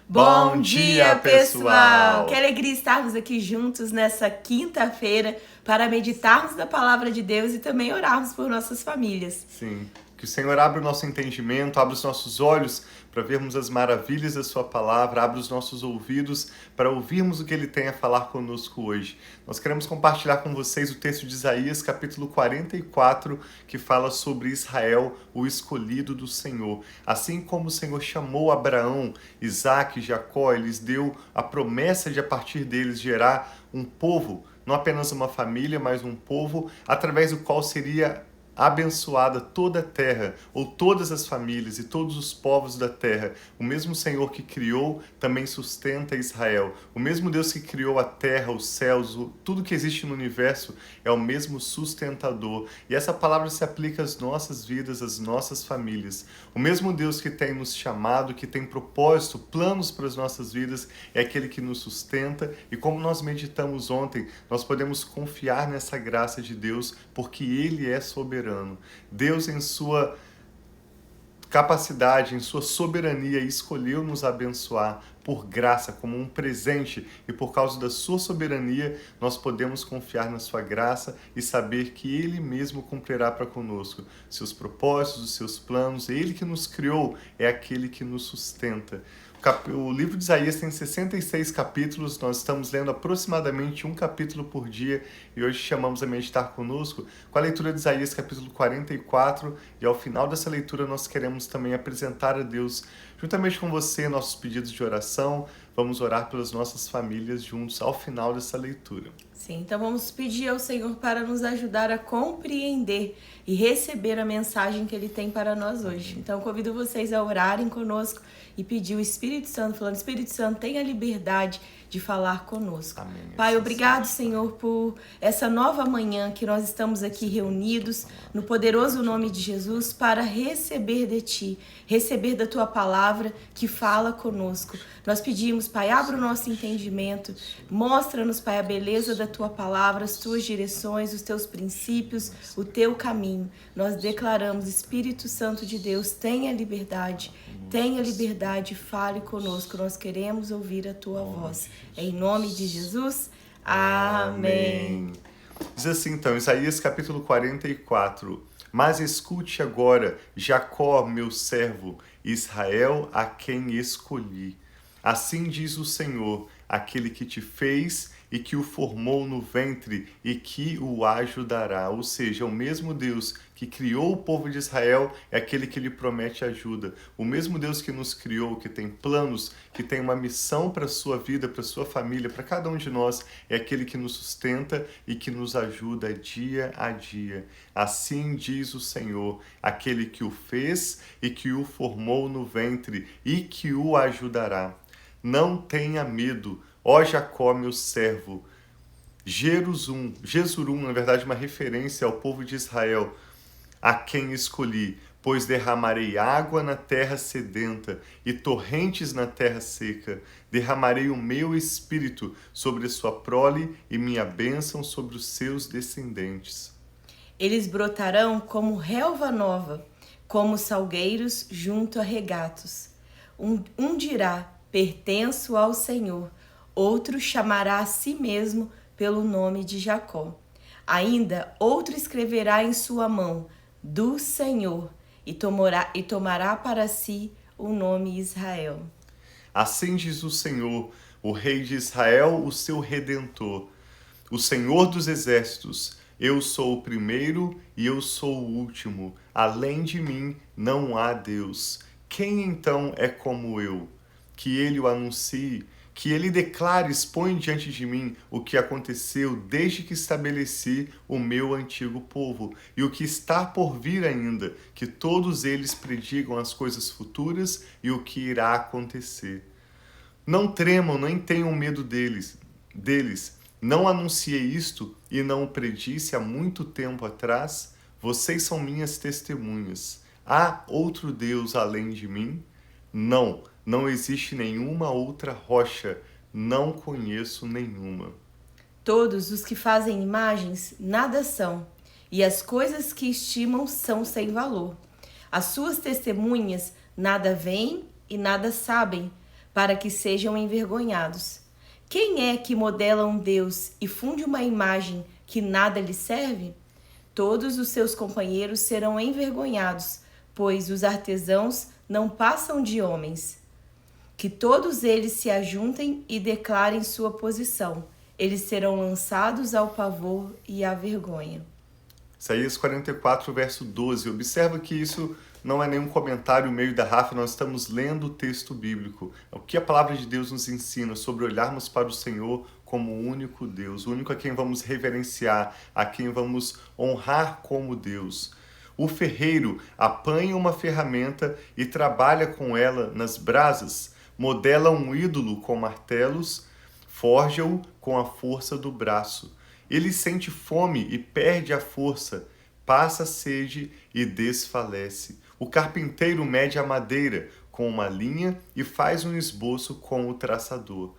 Bom dia, pessoal! Que alegria estarmos aqui juntos nessa quinta-feira para meditarmos da palavra de Deus e também orarmos por nossas famílias. Sim, que o Senhor abra o nosso entendimento, abra os nossos olhos para vermos as maravilhas da sua palavra, abra os nossos ouvidos para ouvirmos o que Ele tem a falar conosco hoje. Nós queremos compartilhar com vocês o texto de Isaías, capítulo 44, que fala sobre Israel, o escolhido do Senhor. Assim como o Senhor chamou Abraão, Isaque e Jacó, Ele lhes deu a promessa de a partir deles gerar um povo, não apenas uma família, mas um povo através do qual seria abençoada toda a terra, ou todas as famílias e todos os povos da terra. O mesmo Senhor que criou também sustenta Israel. O mesmo Deus que criou a terra, os céus, tudo que existe no universo é o mesmo sustentador. E essa palavra se aplica às nossas vidas, às nossas famílias. O mesmo Deus que tem nos chamado, que tem propósito, planos para as nossas vidas, é aquele que nos sustenta. E como nós meditamos ontem, nós podemos confiar nessa graça de Deus, porque Ele é soberano. Deus, em sua capacidade, em sua soberania, escolheu nos abençoar por graça, como um presente, e por causa da sua soberania, nós podemos confiar na sua graça e saber que Ele mesmo cumprirá para conosco seus propósitos, os seus planos. Ele que nos criou é aquele que nos sustenta. O livro de Isaías tem 66 capítulos, nós estamos lendo aproximadamente um capítulo por dia e hoje chamamos a meditar conosco com a leitura de Isaías capítulo 44 e ao final dessa leitura nós queremos também apresentar a Deus, juntamente com você, nossos pedidos de oração. Vamos orar pelas nossas famílias juntos ao final dessa leitura. Sim, então vamos pedir ao Senhor para nos ajudar a compreender e receber a mensagem que Ele tem para nós hoje. Então convido vocês a orarem conosco e pedir o Espírito Santo, falando: Espírito Santo, tenha liberdade de falar conosco. Amém. Pai, obrigado, Senhor, por essa nova manhã que nós estamos aqui reunidos no poderoso nome de Jesus para receber de Ti, receber da Tua palavra que fala conosco. Nós pedimos, Pai, abra o nosso entendimento, mostra-nos, Pai, a beleza da Tua palavra, as Tuas direções, os Teus princípios, o Teu caminho. Nós declaramos: Espírito Santo de Deus, tenha liberdade, fale conosco, nós queremos ouvir a Tua voz. Em nome de Jesus, amém. Diz assim então, Isaías capítulo 44. Mas escute agora, Jacó, meu servo, Israel, a quem escolhi. Assim diz o Senhor, aquele que te fez e que o formou no ventre e que o ajudará. Ou seja, o mesmo Deus que criou o povo de Israel é aquele que lhe promete ajuda. O mesmo Deus que nos criou, que tem planos, que tem uma missão para a sua vida, para a sua família, para cada um de nós, é aquele que nos sustenta e que nos ajuda dia a dia. Assim diz o Senhor, aquele que o fez e que o formou no ventre e que o ajudará. Não tenha medo, ó Jacó, meu servo. Jesurum, na verdade, uma referência ao povo de Israel, a quem escolhi, pois derramarei água na terra sedenta e torrentes na terra seca. Derramarei o meu espírito sobre a sua prole e minha bênção sobre os seus descendentes. Eles brotarão como relva nova, como salgueiros junto a regatos. Um dirá: pertenço ao Senhor. Outro chamará a si mesmo pelo nome de Jacó. Ainda outro escreverá em sua mão: do Senhor, e tomará para si o nome Israel. Assim diz o Senhor, o Rei de Israel, o seu Redentor, o Senhor dos Exércitos. Eu sou o primeiro e eu sou o último. Além de mim não há Deus. Quem então é como eu? Que ele o anuncie, que ele declare, expõe diante de mim o que aconteceu desde que estabeleci o meu antigo povo e o que está por vir ainda, que todos eles predigam as coisas futuras e o que irá acontecer. Não tremam, nem tenham medo deles. Não anunciei isto e não o predisse há muito tempo atrás? Vocês são minhas testemunhas. Há outro Deus além de mim? Não existe nenhuma outra rocha, não conheço nenhuma. Todos os que fazem imagens nada são, e as coisas que estimam são sem valor. As suas testemunhas nada veem e nada sabem, para que sejam envergonhados. Quem é que modela um Deus e funde uma imagem que nada lhe serve? Todos os seus companheiros serão envergonhados, pois os artesãos não passam de homens. Que todos eles se ajuntem e declarem sua posição. Eles serão lançados ao pavor e à vergonha. Isaías 44, verso 12. Observa que isso não é nenhum comentário meio da Rafa, nós estamos lendo o texto bíblico. O que a palavra de Deus nos ensina sobre olharmos para o Senhor como o único Deus, o único a quem vamos reverenciar, a quem vamos honrar como Deus. O ferreiro apanha uma ferramenta e trabalha com ela nas brasas, modela um ídolo com martelos, forja-o com a força do braço. Ele sente fome e perde a força, passa sede e desfalece. O carpinteiro mede a madeira com uma linha e faz um esboço com o traçador.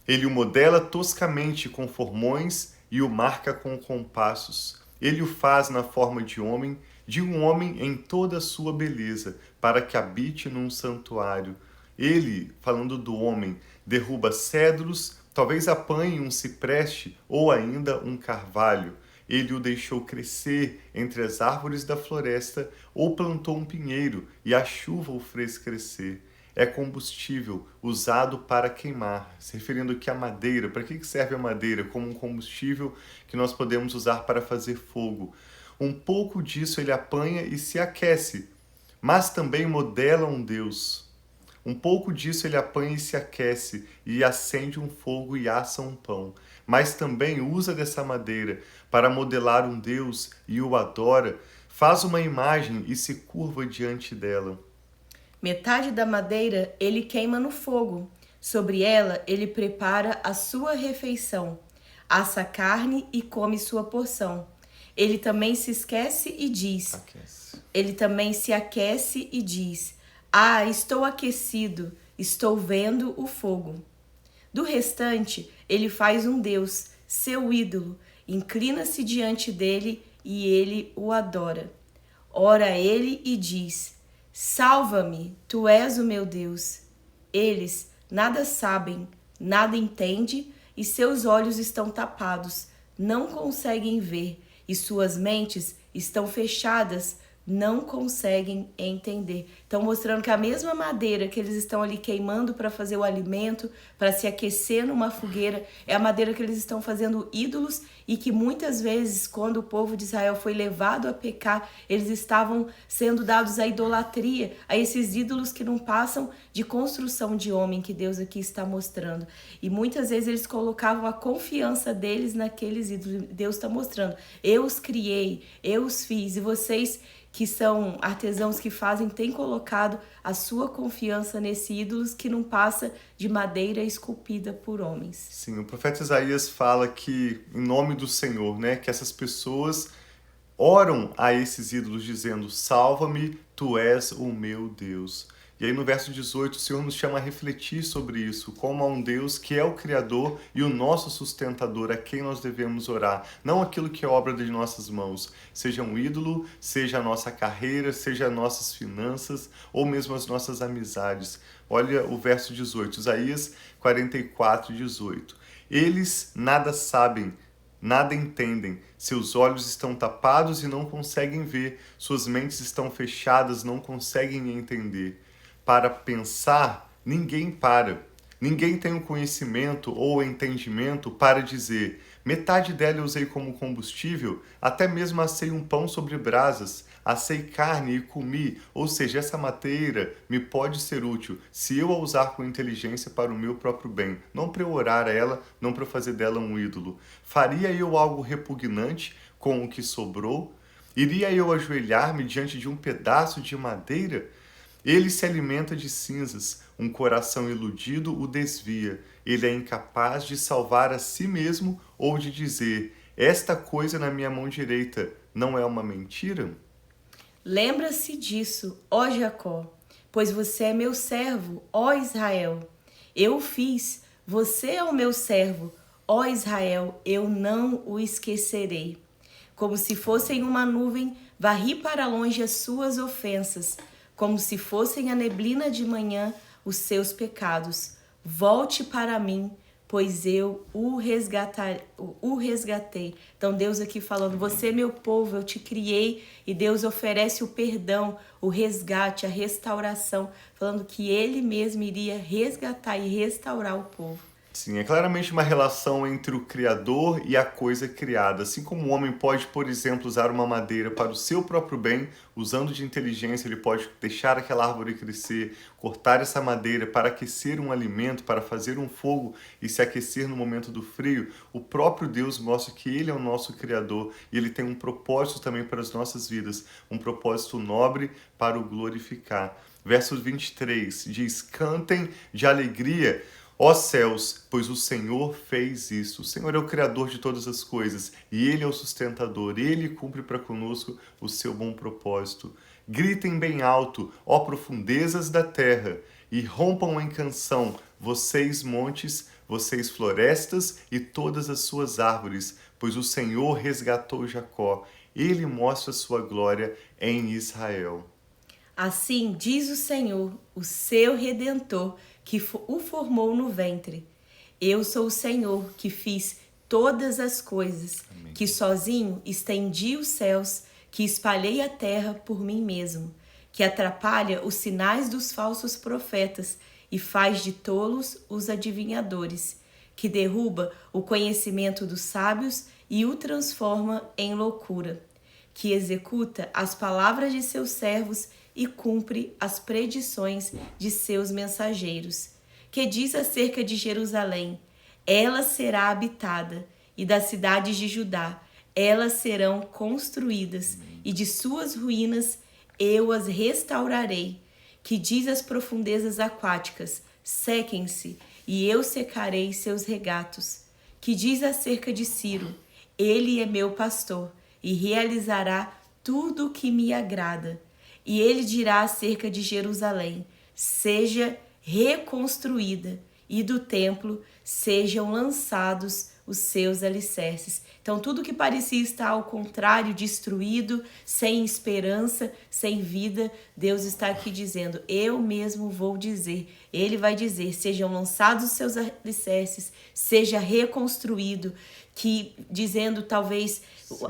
Ele o modela toscamente com formões e o marca com compassos. Ele o faz na forma de um homem em toda a sua beleza, para que habite num santuário. Ele, falando do homem, derruba cedros, talvez apanhe um cipreste ou ainda um carvalho. Ele o deixou crescer entre as árvores da floresta ou plantou um pinheiro e a chuva o fez crescer. É combustível usado para queimar, se referindo aqui à madeira. Para que serve a madeira? Como um combustível que nós podemos usar para fazer fogo. Um pouco disso ele apanha e se aquece, mas também modela um Deus. Um pouco disso ele apanha e se aquece, e acende um fogo e assa um pão. Mas também usa dessa madeira para modelar um Deus e o adora, faz uma imagem e se curva diante dela. Metade da madeira ele queima no fogo. Sobre ela ele prepara a sua refeição. Assa carne e come sua porção. Ele também se esquece e diz. Ele também se aquece e diz: Ah, estou aquecido, estou vendo o fogo. Do restante, ele faz um Deus, seu ídolo, inclina-se diante dele e ele o adora. Ora a ele e diz: Salva-me, tu és o meu Deus. Eles nada sabem, nada entendem e seus olhos estão tapados, não conseguem ver e suas mentes estão fechadas, não conseguem entender. Então, mostrando que a mesma madeira que eles estão ali queimando para fazer o alimento, para se aquecer numa fogueira, é a madeira que eles estão fazendo ídolos e que muitas vezes, quando o povo de Israel foi levado a pecar, eles estavam sendo dados à idolatria, a esses ídolos que não passam de construção de homem, que Deus aqui está mostrando. E muitas vezes eles colocavam a confiança deles naqueles ídolos. Deus está mostrando: eu os criei, eu os fiz, e vocês que são artesãos que fazem, têm colocado a sua confiança nesse ídolos que não passa de madeira esculpida por homens. Sim, o profeta Isaías fala que, em nome do Senhor, que essas pessoas oram a esses ídolos dizendo: salva-me, tu és o meu Deus. E aí no verso 18 o Senhor nos chama a refletir sobre isso, como há um Deus que é o Criador e o nosso sustentador, a quem nós devemos orar, não aquilo que é obra de nossas mãos, seja um ídolo, seja a nossa carreira, seja as nossas finanças ou mesmo as nossas amizades. Olha o verso 18, Isaías 44, 18. Eles nada sabem, nada entendem, seus olhos estão tapados e não conseguem ver, suas mentes estão fechadas, não conseguem entender. Para pensar, ninguém para. Ninguém tem o conhecimento ou o entendimento para dizer: metade dela eu usei como combustível, até mesmo assei um pão sobre brasas, assei carne e comi, ou seja, essa madeira me pode ser útil se eu a usar com inteligência para o meu próprio bem, não para eu orar a ela, não para fazer dela um ídolo. Faria eu algo repugnante com o que sobrou? Iria eu ajoelhar-me diante de um pedaço de madeira? Ele se alimenta de cinzas, um coração iludido o desvia. Ele é incapaz de salvar a si mesmo ou de dizer: esta coisa na minha mão direita não é uma mentira? Lembra-se disso, ó Jacó, pois você é meu servo, ó Israel. Eu o fiz, você é o meu servo, ó Israel, eu não o esquecerei. Como se fossem uma nuvem, varri para longe as suas ofensas. Como se fossem a neblina de manhã, os seus pecados. Volte para mim, pois eu o resgatei. Então Deus aqui falando, você é meu povo, eu te criei, e Deus oferece o perdão, o resgate, a restauração, falando que ele mesmo iria resgatar e restaurar o povo. Sim, é claramente uma relação entre o Criador e a coisa criada. Assim como o homem pode, por exemplo, usar uma madeira para o seu próprio bem, usando de inteligência, ele pode deixar aquela árvore crescer, cortar essa madeira para aquecer um alimento, para fazer um fogo e se aquecer no momento do frio. O próprio Deus mostra que Ele é o nosso Criador e Ele tem um propósito também para as nossas vidas, um propósito nobre para o glorificar. Verso 23 diz: cantem de alegria, ó céus, pois o Senhor fez isso. O Senhor é o Criador de todas as coisas e Ele é o sustentador. Ele cumpre para conosco o seu bom propósito. Gritem bem alto, ó profundezas da terra, e rompam em canção, vocês montes, vocês florestas e todas as suas árvores, pois o Senhor resgatou Jacó. Ele mostra sua glória em Israel. Assim diz o Senhor, o seu Redentor, que o formou no ventre. Eu sou o Senhor, que fiz todas as coisas, Amém. Que sozinho estendi os céus, que espalhei a terra por mim mesmo, que atrapalha os sinais dos falsos profetas e faz de tolos os adivinhadores, que derruba o conhecimento dos sábios e o transforma em loucura, que executa as palavras de seus servos e cumpre as predições de seus mensageiros, que diz acerca de Jerusalém: ela será habitada, e das cidades de Judá, elas serão construídas, e de suas ruínas eu as restaurarei, que diz às profundezas aquáticas: sequem-se, e eu secarei seus regatos, que diz acerca de Ciro: ele é meu pastor, e realizará tudo o que me agrada. E ele dirá acerca de Jerusalém: seja reconstruída, e do templo sejam lançados os seus alicerces. Então, tudo que parecia estar ao contrário, destruído, sem esperança, sem vida, Deus está aqui dizendo: eu mesmo vou dizer. Ele vai dizer: sejam lançados os seus alicerces, seja reconstruído, que dizendo talvez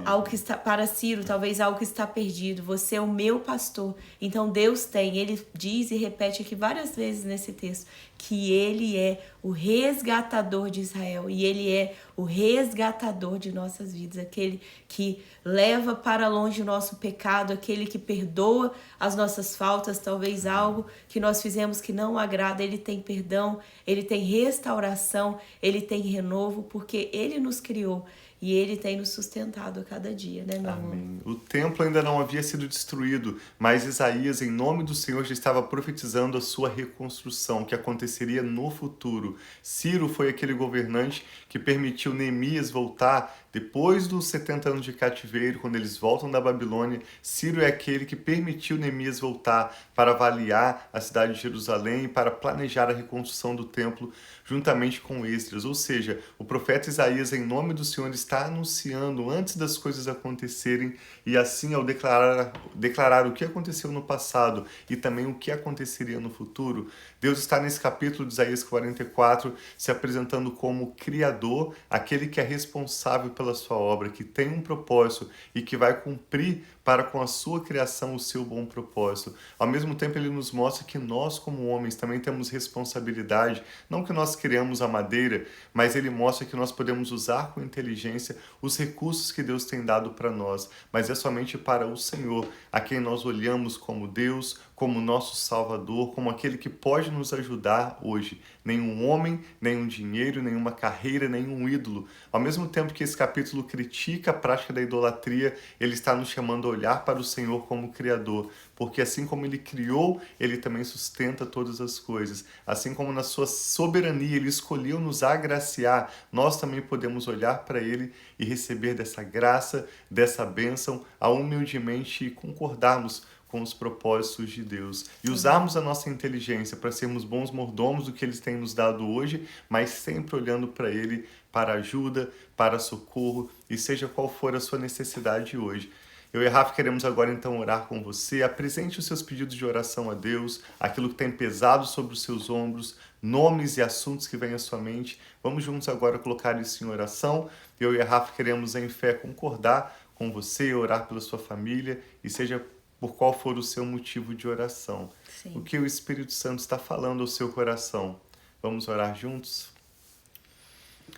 algo que está para Ciro, talvez algo que está perdido. Você é o meu pastor. Então Deus tem, ele diz e repete aqui várias vezes nesse texto, que ele é o resgatador de Israel e ele é o resgatador de nossas vidas, aquele que leva para longe o nosso pecado, aquele que perdoa as nossas faltas, talvez algo que nós fizemos que não agrada, ele tem perdão, ele tem restauração, ele tem renovo, porque ele nos criou e ele tem nos sustentado a cada dia, né, meu amor? Amém. O templo ainda não havia sido destruído, mas Isaías, em nome do Senhor, já estava profetizando a sua reconstrução, que aconteceria no futuro. Ciro foi aquele governante que permitiu Neemias voltar depois dos 70 anos de cativeiro, quando eles voltam da Babilônia. Ciro é aquele que permitiu Neemias voltar para avaliar a cidade de Jerusalém e para planejar a reconstrução do templo juntamente com Esdras. Ou seja, o profeta Isaías, em nome do Senhor, está anunciando antes das coisas acontecerem, e assim, ao declarar o que aconteceu no passado e também o que aconteceria no futuro, Deus está nesse capítulo de Isaías 44 se apresentando como Criador, aquele que é responsável pela sua obra, que tem um propósito e que vai cumprir para com a sua criação o seu bom propósito. Ao mesmo tempo, ele nos mostra que nós, como homens, também temos responsabilidade, não que nós criamos a madeira, mas ele mostra que nós podemos usar com inteligência os recursos que Deus tem dado para nós, mas é somente para o Senhor, a quem nós olhamos como Deus, como nosso Salvador, como aquele que pode nos ajudar hoje. Nenhum homem, nenhum dinheiro, nenhuma carreira, nenhum ídolo. Ao mesmo tempo que esse capítulo critica a prática da idolatria, ele está nos chamando a olhar para o Senhor como Criador, porque assim como ele criou, ele também sustenta todas as coisas. Assim como na sua soberania ele escolheu nos agraciar, nós também podemos olhar para ele e receber dessa graça, dessa bênção, humildemente e concordarmos com os propósitos de Deus e usarmos a nossa inteligência para sermos bons mordomos do que Ele tem nos dado hoje, mas sempre olhando para Ele, para ajuda, para socorro, e seja qual for a sua necessidade hoje. Eu e a Rafa queremos agora então orar com você. Apresente os seus pedidos de oração a Deus, aquilo que tem pesado sobre os seus ombros, nomes e assuntos que vêm à sua mente. Vamos juntos agora colocar isso em oração. Eu e a Rafa queremos em fé concordar com você, orar pela sua família e seja por qual for o seu motivo de oração. Sim. O que o Espírito Santo está falando ao seu coração. Vamos orar juntos?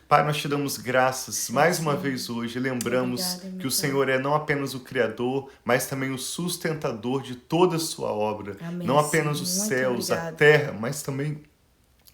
Pai, nós te damos graças mais uma vez hoje. Lembramos que o Senhor é não apenas o Criador, mas também o sustentador de toda a sua obra. Amém, não apenas os Senhor. céus, a terra, mas também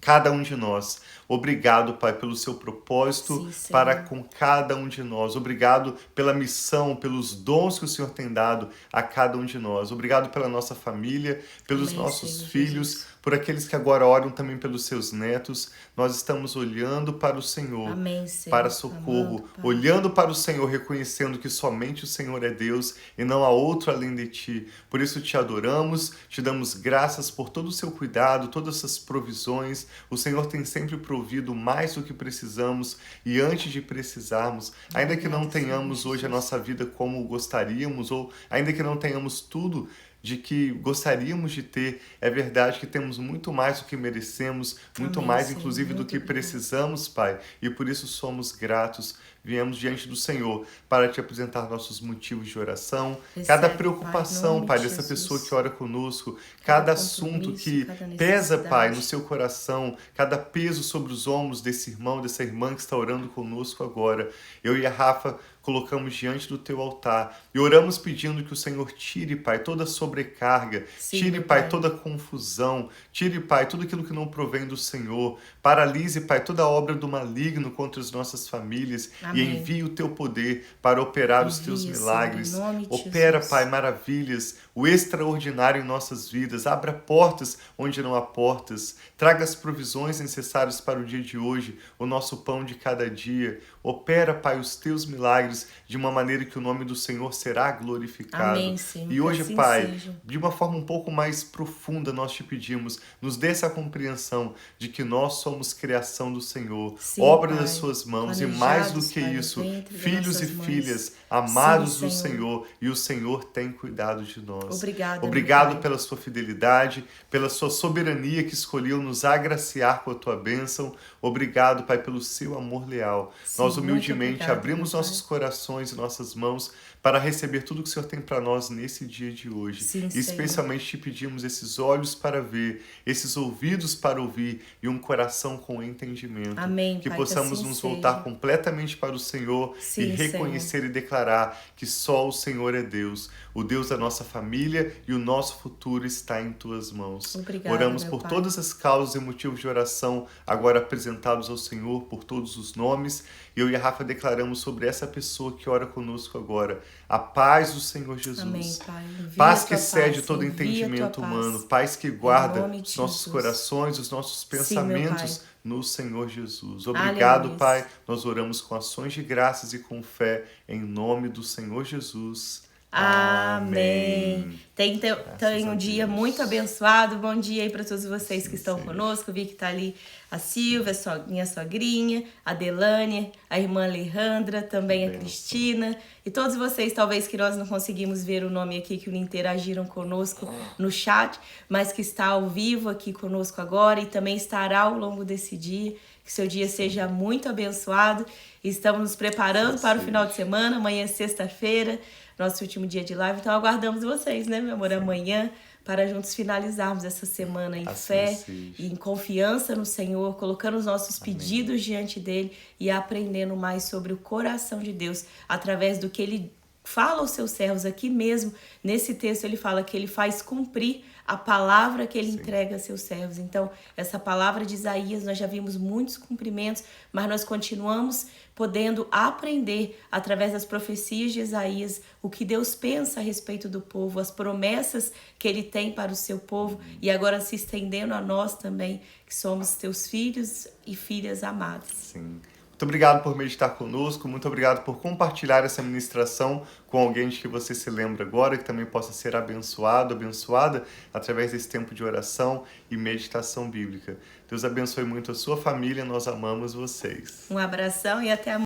cada um de nós. Obrigado, Pai, pelo seu propósito para com cada um de nós. Obrigado pela missão, pelos dons que o Senhor tem dado a cada um de nós. Obrigado pela nossa família, pelos nossos Senhor filhos, Jesus. por aqueles que agora oram também pelos seus netos. Nós estamos olhando para o Senhor, Senhor. para socorro, Amado, olhando para o Senhor, reconhecendo que somente o Senhor é Deus e não há outro além de Ti. Por isso te adoramos, te damos graças por todo o seu cuidado, todas essas provisões. O Senhor tem sempre provido mais do que precisamos e antes de precisarmos, ainda que não tenhamos hoje a nossa vida como gostaríamos ou ainda que não tenhamos tudo de que gostaríamos de ter, é verdade que temos muito mais do que merecemos, muito mais, Senhor. inclusive, do que precisamos, Pai, e por isso somos gratos. Viemos diante do Senhor para te apresentar nossos motivos de oração, cada preocupação, Pai, dessa pessoa que ora conosco, cada assunto que pesa, Pai, no seu coração, cada peso sobre os ombros desse irmão, dessa irmã que está orando conosco agora. Eu e a Rafa colocamos diante do teu altar e oramos pedindo que o Senhor tire, Pai, toda sobrecarga, tire, Pai, toda confusão, tire, Pai, tudo aquilo que não provém do Senhor, paralise, Pai, toda a obra do maligno contra as nossas famílias. Amém. E envie o teu poder para operar os teus milagres. Opera, Pai, maravilhas, o extraordinário em nossas vidas. Abra portas onde não há portas. Traga as provisões necessárias para o dia de hoje, o nosso pão de cada dia. Opera, Pai, os teus milagres de uma maneira que o nome do Senhor será glorificado. Amém, Senhor. E hoje, assim Pai, seja. de uma forma um pouco mais profunda, nós te pedimos, nos dê essa compreensão de que nós somos criação do Senhor, obra das suas mãos, e mais do que isso, filhos e filhas amados do Senhor, e o Senhor tem cuidado de nós. Obrigado pela sua fidelidade, pela sua soberania que escolheu nos agraciar com a tua bênção. Obrigado, Pai, pelo seu amor leal. Nós humildemente abrimos nossos corações e nossas mãos para receber tudo que o Senhor tem para nós nesse dia de hoje. E especialmente te pedimos esses olhos para ver, esses ouvidos para ouvir e um coração com entendimento. Amém, que Pai, possamos nos voltar completamente para o Senhor e reconhecer e declarar que só o Senhor é Deus. O Deus da nossa família e o nosso futuro está em tuas mãos. Oramos por todas as causas e motivos de oração agora apresentados ao Senhor, por todos os nomes. Eu e a Rafa declaramos sobre essa pessoa que ora conosco agora a paz do Senhor Jesus. Amém, Pai. Paz que excede todo entendimento humano, paz que guarda os nossos corações, os nossos pensamentos no Senhor Jesus. Obrigado, Aleluia. Pai. Nós oramos com ações de graças e com fé em nome do Senhor Jesus. Amém. Tenha um dia muito abençoado. Bom dia aí para todos vocês que estão conosco. Vi que está ali a Silvia, minha sogrinha, a Delânia, a irmã Alejandra, também a Cristina. E todos vocês, talvez que nós não conseguimos ver o nome aqui, que interagiram conosco no chat, mas que está ao vivo aqui conosco agora e também estará ao longo desse dia. Que seu dia seja muito abençoado. Estamos nos preparando para o final de semana. Amanhã é sexta-feira, nosso último dia de live. Então aguardamos vocês, né, meu amor, amanhã, para juntos finalizarmos essa semana em fé e em confiança no Senhor, colocando os nossos pedidos diante dele e aprendendo mais sobre o coração de Deus, através do que ele fala aos seus servos aqui mesmo. Nesse texto ele fala que ele faz cumprir a palavra que ele entrega a seus servos. Então, essa palavra de Isaías, nós já vimos muitos cumprimentos, mas nós continuamos podendo aprender, através das profecias de Isaías, o que Deus pensa a respeito do povo, as promessas que ele tem para o seu povo, e agora se estendendo a nós também, que somos teus filhos e filhas amados. Sim. Muito obrigado por meditar conosco, muito obrigado por compartilhar essa ministração com alguém de que você se lembra agora, que também possa ser abençoado, abençoada através desse tempo de oração e meditação bíblica. Deus abençoe muito a sua família, nós amamos vocês. Um abração e até amanhã.